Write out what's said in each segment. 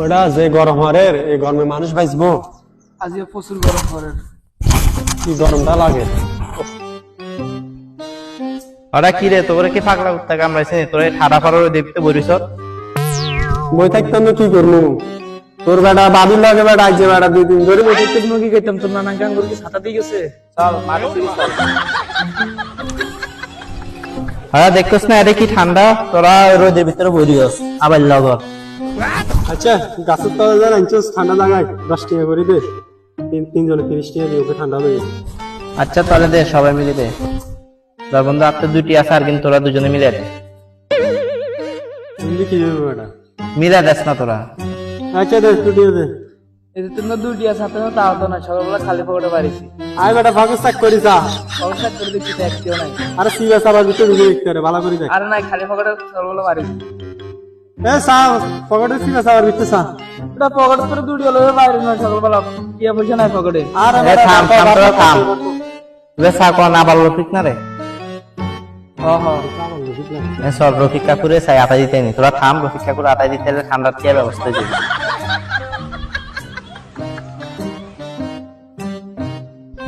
ওটা যে গরম হরের এই গরমে মানুষ বাঁচবো। আজকে প্রচুর গরম হরের। কি গরমটা লাগে। ওরা কি রে তোরে কি পাগলা কুত্তা কামড়াইছে তোরে ঠাডা ফাড়ার দেখতে বলিস বই থাকতাম না কি করবো। তোর বেটা বাদুর লাগে বেটা আইছে বেটা 2 দিন ধরে বসে তুমি কি খাইতাম তোর নানা গাঙ্গুর কি ছাতা দিয়ে গেছে? চল মারে হ্যাঁ দেখছিস না এটা কি ঠান্ডা তোরা রোদের ভিতরে বলিস আবার লগর। আচ্ছা গাছের তলে যান আনছিস ঠান্ডা জায়গায় 10 টাকা করে দে। তিনজনে 30 টাকা দিয়ে ওকে ঠান্ডা হয়ে। আচ্ছা তাহলে দে সবাই মিলে দে। তোর বন্ধু আপনি দুটি আছে আর কিন্তু তোরা দুজনে মিলে দে। তুমি কি দেবে বেটা? মিলে দেস না তোরা। আচ্ছা দে টুটিয়ে দে। এই যে তোমরা দুটি আছে হাতে তাও তো না সকালবেলা খালি পকেটে বাড়িছি। আয় বেটা ভাগস চাক করি যা। অবস্থা করে দেখছি একটিও নাই। আরে সিগা সাবা ভিতরে ঢুকে দেখতে রে ভালো করে দেখ। আরে নাই খালি পকেটে সকালবেলা বাড়িছি। এ সা পকেটে সিগা সাবার ভিতরে সা। এটা পকেট করে দুটি হলো বাইরে না সকালবেলা টিয়া পয়সা নাই পকেটে। আরে এ থাম থাম তোরা থাম। রে সাকো না বাল ঠিক না রে। এ সর রফিক কাকুরে চাই আটা দিতে নি তোরা থাম রফিক কাকুর আটা দিতে হলে ঠান্ডার কি ব্যবস্থা দিবি।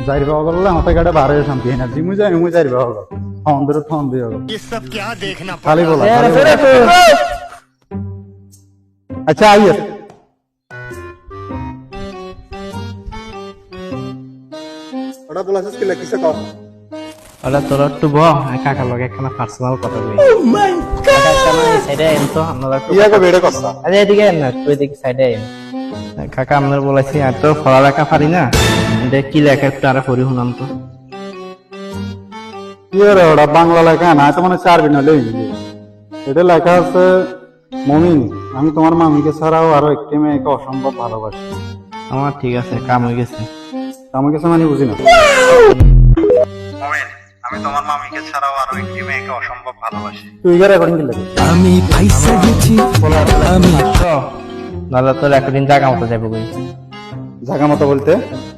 যাইবা বললে হাতে গাড়ে বারে শান্তি না জিমু যাই মু যাইবা হল ফোন ফোন দিয়ে হল ये सब क्या देखना খালি বলা আচ্ছা আইয়ে ওটা বলাছিস কি কিসে কর। ওরা তোরা একটু ব কাকার লগে একখানা পার্সোনাল কথা বলি। সাইডে আইন তো আপনারা একটু ইয়াকে বেড়ে কসা। আরে এদিকে আইন না তুই এদিকে সাইডে আইন। কাকা আপনার বলেছি আর তো পড়ালেখা পারি না দেখ কি লেখা একটু আরে পড়ি শুনাম তো। কি রে ওটা বাংলা লেখা না তো মানে চার বিনা লই এটা লেখা আছে মমিন আমি তোমার মামিকে ছাড়াও আরো একটি মেয়েকে অসম্ভব ভালোবাসি। আমার ঠিক আছে কাম হয়ে গেছে। আমার কাছে মানে বুঝি না আমি তোমার মামিকে ছাড়াও আরো একটি মেয়েকে অসম্ভব ভালোবাসি তুই এর রেকর্ডিং দিলি আমি পয়সা গেছি আমি নাহলে তো রেকর্ডিং জায়গা মতো যাবো কই জায়গা মতো বলতে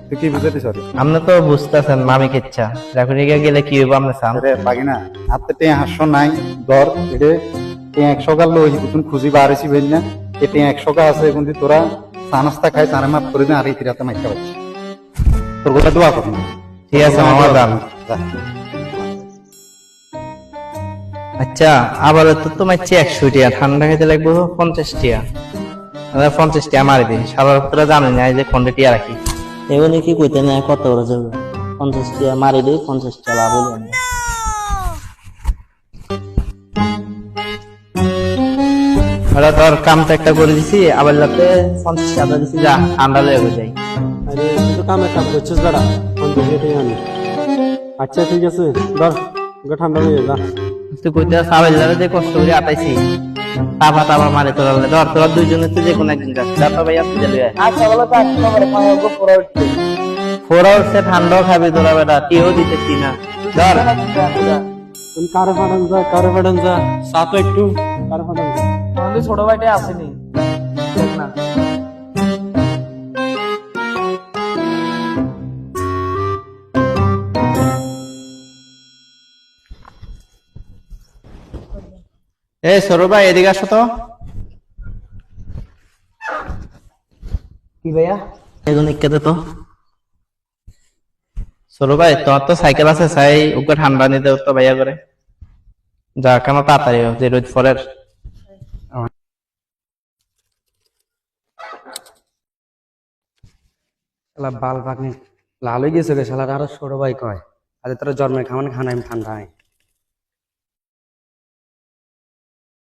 তুই কি বুঝাতে সরি আপনি তো বুঝতেছেন মামিকে ইচ্ছা রেকর্ডিং গেলে কি হইব আপনি চান আরে বাগিনা হাতে তে হাসো নাই ধর এডে তে 100 গাল লই তুমি খুঁজি বারেছি বল না এতে 100 কা আছে কিন্তু তোরা সানাস্তা খাই সারে মাপ করে না আর এই রাতে মাইকা বাচ্চা তোর কথা দোয়া কর না ঠিক আছে মামা দাম আচ্ছা আবার তো তোমার 100 টাকা ঠান্ডা খেতে লাগবে 50 টাকা 50 টাকা মারি দিই সারা তোরা জানেন না যে কোনটা টিয়া রাখি এগুলো কি কইতে না কত বড় যাবে 50 টাকা মারি দিই 50 টাকা লাভ হলো না ওরা তোর কামটা একটা করে দিছি আবার রাতে 50 টাকা দিছি যা ঠান্ডা লেগে যায় আরে তুই তো কামে কাম করছিস বেটা। 50 টাকা আনি। আচ্ছা ঠিক আছে ধর ওকে ঠান্ডা হয়ে যা। তুই কইতে সাবাই যাবে যে কষ্ট করে আটাইছি তাবা মারে তোরা ধর তোরা দুইজনে তুই যে কোন একদিন যাস যা তো ভাইয়া তুই যাবি আচ্ছা বলো তো আজকে আমার পায়ে গো পড়া উঠছে। ফোরা উঠছে ঠান্ডাও খাবি তোরা বেটা টিও দিতেছি না ধর তুমি কারে ফাটান যা সাথে একটু কারে ফাটান যা। আমাদের ছোট ভাইটাই আসেনি দেখ না এ সরু ভাই এদিকে আসো তো কি ভাইয়া এগুলো নিকেতে তো সরু ভাই তোমার তো সাইকেল আছে চাই ওকে ঠান্ডা নিতে তো ভাইয়া করে যা কেন তাড়াতাড়ি যে রোদ ফলের বাল ভাগ্নি লাল হয়ে গেছে গে শালার আরো ছোট ভাই কয় আরে তোর জন্মের খামান খানাই ঠান্ডা